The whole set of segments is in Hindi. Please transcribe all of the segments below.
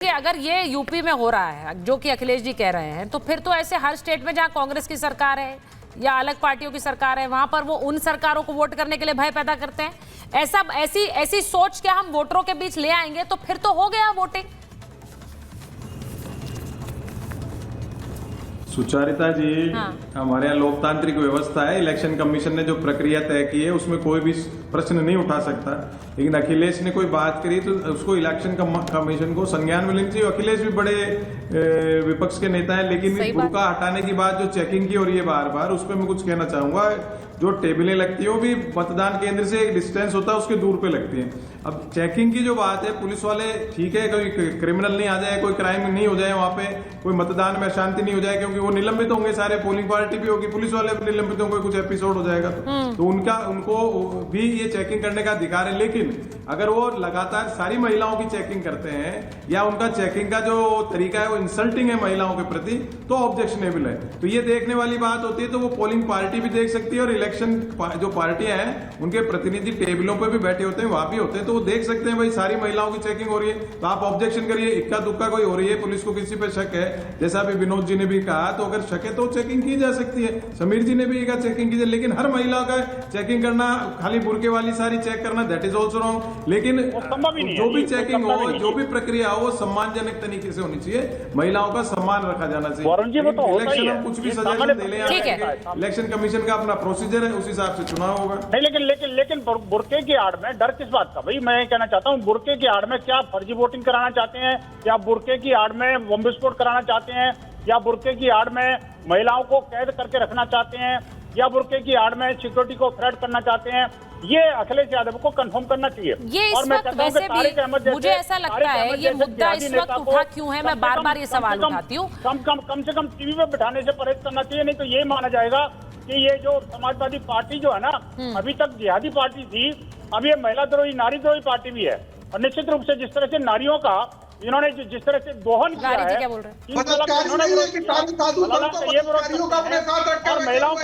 कि अगर ये यूपी में हो रहा है जो कि अखिलेश जी कह रहे हैं, तो फिर तो ऐसे हर स्टेट में जहां कांग्रेस की सरकार है या अलग पार्टियों की सरकार है, वहां पर वो उन सरकारों को वोट करने के लिए भय पैदा करते हैं। ऐसी सोच क्या हम वोटरों के बीच ले आएंगे तो फिर तो हो गया वोटिंग। सुचारिता जी, हमारे यहाँ लोकतांत्रिक व्यवस्था है। इलेक्शन कमीशन ने जो प्रक्रिया तय की है उसमें कोई भी प्रश्न नहीं उठा सकता, लेकिन अखिलेश ने कोई बात करी तो उसको इलेक्शन कमीशन को संज्ञान में लेना चाहिए। अखिलेश भी बड़े विपक्ष के नेता हैं, लेकिन बुर्का हटाने की बात जो चेकिंग की हो रही है बार बार, उस पर मैं कुछ कहना चाहूंगा। जो टेबलें लगती है वो भी मतदान केंद्र से एक डिस्टेंस होता है उसके दूर पे लगती है। अब चेकिंग की जो बात है, पुलिस वाले ठीक है, कोई क्रिमिनल नहीं आ जाए, कोई क्राइम नहीं हो जाए, वहां पे कोई मतदान में अशांति नहीं हो जाए, क्योंकि वो निलंबित होंगे सारे, पोलिंग पार्टी भी होगी, पुलिस वाले भी निलंबित होंगे, कुछ एपिसोड हो जाएगा तो उनको भी ये चेकिंग करने का अधिकार है। लेकिन अगर वो लगातार सारी महिलाओं की चेकिंग करते हैं या उनका चेकिंग का जो तरीका है वो इंसल्टिंग है महिलाओं के प्रति, तो ऑब्जेक्शनेबल है। तो ये देखने वाली बात होती है। तो वो पोलिंग पार्टी भी देख सकती है और इलेक्शन जो पार्टियां हैं उनके प्रतिनिधि टेबलों पे भी बैठे होते हैं, वहां भी होते हैं, तो वो देख सकते हैं भाई सारी महिलाओं की चेकिंग हो रही है, तो आप ऑब्जेक्शन करिए। इक्का दुक्का कोई हो रही है, पुलिस को किसी पे शक है, जैसा अभी विनोद जी ने भी कहा, तो अगर शक है तो चेकिंग की जा सकती है। समीर जी ने भी कहा चेकिंग कीजिए, लेकिन हर महिला का चेकिंग करना, खाली बुरके वाली सारी चेक करना, दैट इज ऑल्सो रॉन्ग। लेकिन जो भी चेकिंग हो, जो भी प्रक्रिया हो, वो सम्मानजनक तरीके से होनी चाहिए, महिलाओं का सम्मान रखा जाना चाहिए। इलेक्शन हम कुछ भी सजेशन दे लें, इलेक्शन कमीशन का अपना प्रोसीजर है, उस हिसाब से चुनाव होगा। नहीं, लेकिन बुरके की आड़ में डर किस बात का? भाई मैं कहना चाहता हूँ, बुरके की आड़ में क्या फर्जी वोटिंग कराना चाहते हैं, या बुरके की आड़ में बम विस्फोट कराना चाहते हैं, या बुरके की आड़ में महिलाओं को कैद करके रखना चाहते हैं, या बुरके की आड़ में सिक्योरिटी को थ्रेट करना चाहते हैं? ये अखिलेश यादव को कंफर्म करना चाहिए। ये इस वक्त वैसे भी मुझे ऐसा लगता है ये मुद्दा इस वक्त उठा क्यों है, मैं बार बार ये सवाल उठाती हूँ। कम से कम टीवी पे बिठाने से परहेज करना चाहिए, नहीं तो ये माना जाएगा कि ये जो समाजवादी पार्टी जो है ना, अभी तक जिहादी पार्टी थी, अब ये महिला द्रोही, नारी द्रोही पार्टी भी है। और निश्चित रूप से जिस तरह से नारियों का इन्होंने जिस तरह से दोहन किया है, और महिलाओं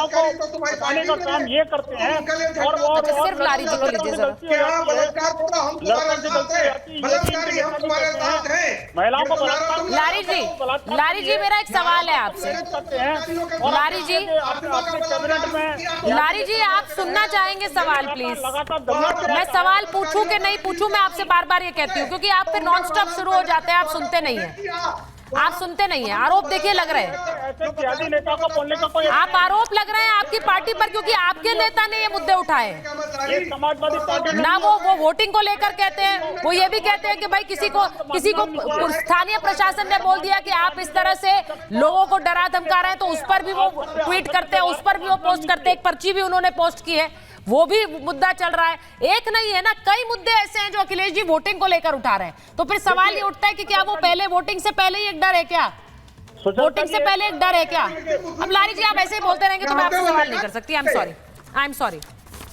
को बताने का काम ये करते हैं। और सिर्फ लारी जी को लीजिए जरा। महिलाओं को लारी जी मेरा एक सवाल है आपसे। लारी जी आप सुनना चाहेंगे सवाल प्लीज? मैं सवाल पूछूं कि नहीं पूछूं, मैं आपसे बार बार ये कहती हूँ, क्योंकि आप फिर नॉन स्टॉप शुरू हो जाते हैं, आप सुनते नहीं है। आप सुनते नहीं है। आरोप देखिए लग रहे हैं, आप आरोप लग रहे हैं आपकी पार्टी पर, क्योंकि आपके नेता ने ये मुद्दे उठाए ना। वो वोटिंग को लेकर कहते हैं, वो ये भी कहते हैं कि भाई किसी को स्थानीय प्रशासन ने बोल दिया कि आप इस तरह से लोगों को डरा धमका रहे हैं, तो उस पर भी वो ट्वीट करते हैं, उस पर भी वो पोस्ट करते हैं। एक पर्ची भी उन्होंने पोस्ट की है, वो भी मुद्दा चल रहा है। एक नहीं है ना, कई मुद्दे ऐसे हैं जो अखिलेश जी वोटिंग को लेकर उठा रहे हैं। तो फिर सवाल ये उठता है कि क्या वो पहले वोटिंग से पहले ही एक डर है क्या? वोटिंग से पहले एक डर है क्या? अब लारी जी आप ऐसे ही बोलते रहेंगे तो मैं आपसे सवाल नहीं कर सकती। आई एम सॉरी,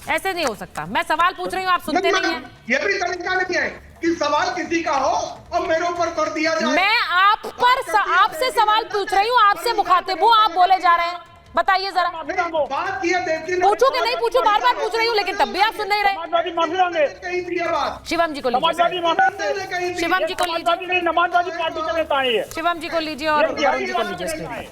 ऐसे नहीं हो सकता। मैं सवाल पूछ रही हूँ, आप सुनते नहीं है। ये भी तरीका नहीं है कि सवाल किसी का हो और मेरे ऊपर कर दिया जाए। मैं आपसे सवाल पूछ रही हूँ, आपसे मुखातिब हूँ, आप बोले जा रहे हैं। बताइए जरा, पूछू कि नहीं पूछू? बार बार पूछ रही हूँ, लेकिन तब भी आप सुन नहीं रहे। शिवम जी को लीजिए, शिवम जी को लीजिए, समाजवादी पार्टी के नेता है, शिवम जी को लीजिए और अरुण जी को लीजिए।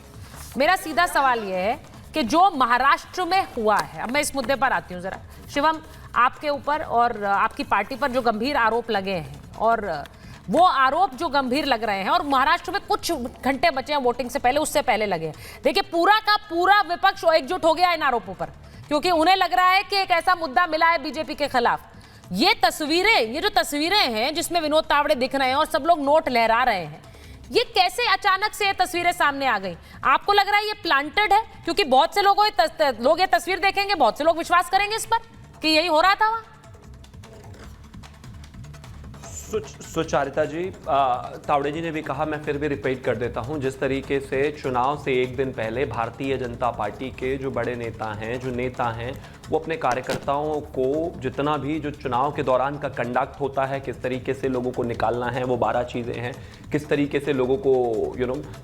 मेरा सीधा सवाल ये है कि जो महाराष्ट्र में हुआ है, अब मैं इस मुद्दे पर आती हूँ जरा। शिवम, आपके ऊपर और आपकी पार्टी पर जो गंभीर आरोप लगे हैं, और वो आरोप जो गंभीर लग रहे हैं, और महाराष्ट्र में कुछ घंटे बचे हैं वोटिंग से पहले, उससे पहले लगे हैं। देखिए पूरा का पूरा विपक्ष एकजुट हो गया इन आरोपों पर, क्योंकि उन्हें लग रहा है कि एक ऐसा मुद्दा मिला है बीजेपी के खिलाफ। ये जो तस्वीरें हैं जिसमें विनोद तावड़े दिख रहे हैं और सब लोग नोट लहरा रहे हैं, ये कैसे अचानक से ये तस्वीरें सामने आ गई? आपको लग रहा है ये प्लांटेड है? क्योंकि बहुत से लोग ये तस्वीर देखेंगे, बहुत से लोग विश्वास करेंगे इस पर कि यही हो रहा था वहां। सुचारिता जी, तावड़े जी ने भी कहा, मैं फिर भी रिपीट कर देता हूं, जिस तरीके से चुनाव से एक दिन पहले भारतीय जनता पार्टी के जो बड़े नेता हैं, जो नेता हैं, वो अपने कार्यकर्ताओं को जितना भी जो चुनाव के दौरान का कंडक्ट होता है, किस तरीके से लोगों को निकालना है, वो 12 चीज़ें हैं, किस तरीके से लोगों को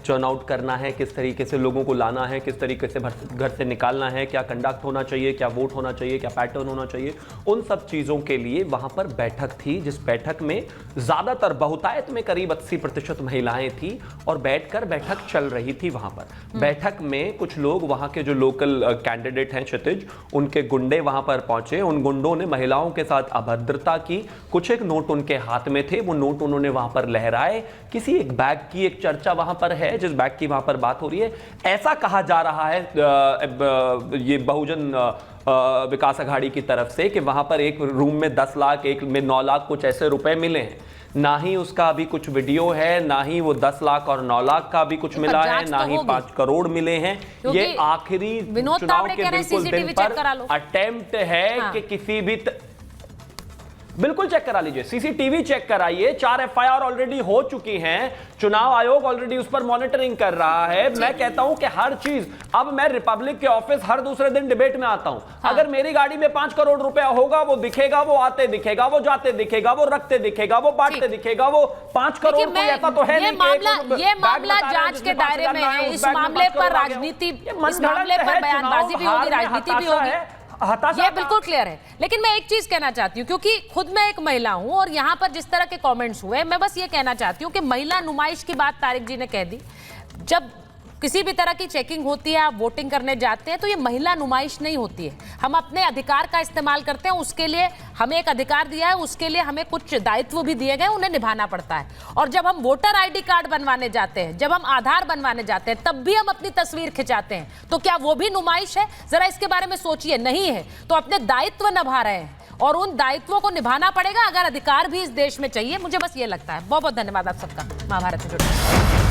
चर्न आउट करना है, किस तरीके से लोगों को लाना है, किस तरीके से घर से निकालना है, क्या कंडक्ट होना चाहिए, क्या वोट होना चाहिए, क्या पैटर्न होना चाहिए, उन सब चीज़ों के लिए वहाँ पर बैठक थी, जिस बैठक में ज़्यादातर बहुतायत में करीब 80% महिलाएं थी और बैठकर बैठक चल रही थी। वहाँ पर बैठक में कुछ लोग, वहाँ के जो लोकल कैंडिडेट हैं क्षितिज, उनके गुंडे वहाँ पर पहुंचे। उन गुंडों ने महिलाओं के साथ अभद्रता की, कुछ एक नोट उनके हाथ में थे, वो नोट उन्होंने वहाँ पर लहराए। किसी एक बैग की एक चर्चा वहाँ पर है, जिस बैग की वहाँ पर बात हो रही है, ऐसा कहा जा रहा है ये बहुजन विकास अघाड़ी की तरफ से कि वहां पर एक रूम में 10 लाख, एक में 9 लाख कुछ ऐसे रुपए मिले हैं। ना ही उसका अभी कुछ वीडियो है, ना ही वो 10 लाख और 9 लाख का भी कुछ मिला है, ना ही 5 करोड़ मिले हैं। ये आखिरी चुनाव के बिल्कुल दिन पर अटेम्प्ट है कि किसी भी बिल्कुल चेक करा लीजिए, सीसीटीवी चेक कराइए। 4 एफआईआर ऑलरेडी हो चुकी हैं, चुनाव आयोग ऑलरेडी उस पर मॉनिटरिंग कर रहा है। मैं कहता हूं कि हर चीज, अब मैं रिपब्लिक के ऑफिस हर दूसरे दिन डिबेट में आता हूं। अगर मेरी गाड़ी में 5 करोड़ रुपया होगा, वो दिखेगा, वो आते दिखेगा, वो जाते दिखेगा, वो रखते दिखेगा, वो बांटते दिखेगा, वो 5 करोड़ कोई ऐसा तो है नहीं। ये मामला जांच के दायरे में है। इस मामले पर राजनीति, इस मामले पर बयानबाजी भी होगी, राजनीति भी होगी, ये बिल्कुल क्लियर है। लेकिन मैं एक चीज कहना चाहती हूँ, क्योंकि खुद मैं एक महिला हूं और यहाँ पर जिस तरह के कमेंट्स हुए, मैं बस ये कहना चाहती हूँ कि महिला नुमाइश की बात तारिक जी ने कह दी। जब किसी भी तरह की चेकिंग होती है, आप वोटिंग करने जाते हैं, तो ये महिला नुमाइश नहीं होती है। हम अपने अधिकार का इस्तेमाल करते हैं, उसके लिए हमें एक अधिकार दिया है, उसके लिए हमें कुछ दायित्व भी दिए गए, उन्हें निभाना पड़ता है। और जब हम वोटर आईडी कार्ड बनवाने जाते हैं, जब हम आधार बनवाने जाते हैं, तब भी हम अपनी तस्वीर खिंचाते हैं। तो क्या वो भी नुमाइश है? जरा इसके बारे में सोचिए। नहीं है तो अपने दायित्व निभा रहे हैं और उन दायित्वों को निभाना पड़ेगा अगर अधिकार भी इस देश में चाहिए। मुझे बस ये लगता है। बहुत बहुत धन्यवाद आप सबका महाभारत से जुड़ने।